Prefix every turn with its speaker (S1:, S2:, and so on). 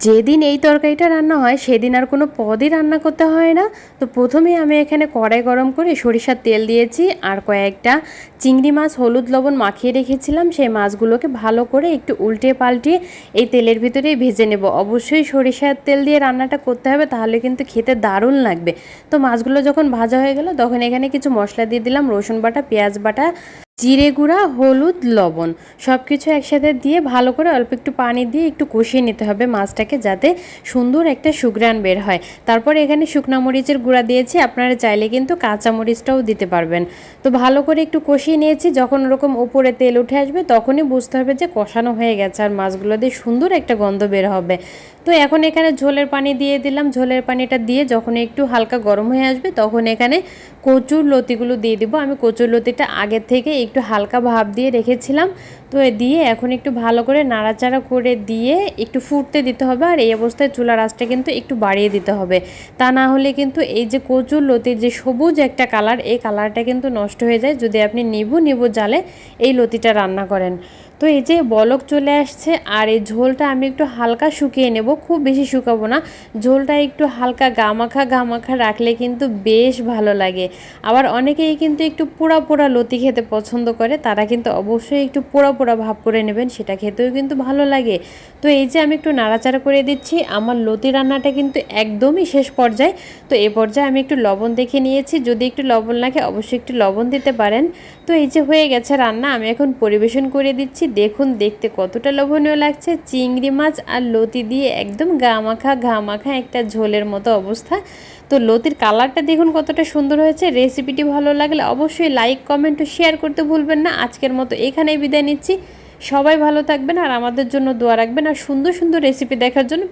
S1: যেদিন এই তরকারিটা রান্না হয় সেদিন আর কোনো পদই রান্না করতে হয় না। তো প্রথমেই আমি এখানে কড়াই গরম করে সরিষার তেল দিয়েছি, আর কয়েকটা চিংড়ি মাছ হলুদ লবণ মাখিয়ে রেখেছিলাম সেই মাছগুলোকে ভালো করে একটু উল্টে পাল্টে এই তেলের ভিতরেই ভেজে নেব। অবশ্যই সরিষার তেল দিয়ে রান্নাটা করতে হবে, তাহলে কিন্তু খেতে দারুণ লাগবে। তো মাছগুলো যখন ভাজা হয়ে গেল তখন এখানে কিছু মশলা দিয়ে দিলাম, রসুন বাটা, পেঁয়াজ বাটা, জিরে গুঁড়া, হলুদ, লবণ সব কিছু একসাথে দিয়ে ভালো করে অল্প একটু পানি দিয়ে একটু কষিয়ে নিতে হবে মাছটাকে, যাতে সুন্দর একটা সুঘ্রাণ বের হয়। তারপর এখানে শুকনা মরিচের গুঁড়া দিয়েছি, আপনারা চাইলে কিন্তু কাঁচা মরিচটাও দিতে পারবেন। তো ভালো করে একটু কষিয়ে নিয়েছি। যখন ওরকম উপরে তেল উঠে আসবে তখনই বুঝতে হবে যে কষানো হয়ে গেছে, আর মাছগুলো দিয়ে সুন্দর একটা গন্ধ বের হবে। তো এখন এখানে ঝোলের পানি দিয়ে দিলাম। ঝোলের পানিটা দিয়ে যখন একটু হালকা গরম হয়ে আসবে তখন এখানে কচুর লতিগুলো দিয়ে দিব। আমি কচুর লতিটা আগের থেকে একটু হালকা ভাপ দিয়ে রেখেছিলাম। তো দিয়ে এখন একটু ভালো করে নাড়াচাড়া করে দিয়ে একটু ফুটতে দিতে হবে, আর এই অবস্থায় চুলার আঁচটা কিন্তু একটু বাড়িয়ে দিতে হবে। তা না হলে কিন্তু এই যে কচুর লতির যে সবুজ একটা কালার, এই কালারটা কিন্তু নষ্ট হয়ে যায় যদি আপনি নিবু নিবু জালে এই লতিটা রান্না করেন। তো এই যে বলক চলে আসছে, আর এই ঝোলটা আমি একটু হালকা শুকিয়ে নেব, খুব বেশি শুকাবো না। ঝোলটা একটু হালকা গামাখা গামাখা রাখলে কিন্তু বেশ ভালো লাগে। আবার অনেকেই কিন্তু একটু পোড়া পোড়া লতি খেতে পছন্দ করে, তারা কিন্তু অবশ্যই একটু পোড়া পোড়া ভাব করে নেবেন, সেটা খেতেও কিন্তু ভালো লাগে। তো এই যে আমি একটু নাড়াচাড়া করে দিচ্ছি। আমার লতি রান্নাটা কিন্তু একদমই শেষ পর্যায়ে। তো এই পর্যায়ে আমি একটু লবণ দেখে নিয়েছি, যদি একটু লবণ লাগে অবশ্যই একটু লবণ দিতে পারেন। তো এই যে হয়ে গেছে রান্না, আমি এখন পরিবেশন করে দিচ্ছি। দেখুন দেখতে কতটা লোভনীয় লাগছে, চিংড়ি মাছ আর লতি দিয়ে একদম গামাখা ঘামাখা একটা ঝোলের মতো অবস্থা। তো লতির কালারটা দেখুন কতটা সুন্দর হয়েছে। রেসিপিটি ভালো লাগলে অবশ্যই লাইক, কমেন্ট ও শেয়ার করতে ভুলবেন না। আজকের মতো এখানেই বিদায় নিচ্ছি। সবাই ভালো থাকবেন আর আমাদের জন্য দোয়া রাখবেন, আর সুন্দর সুন্দর রেসিপি দেখার জন্য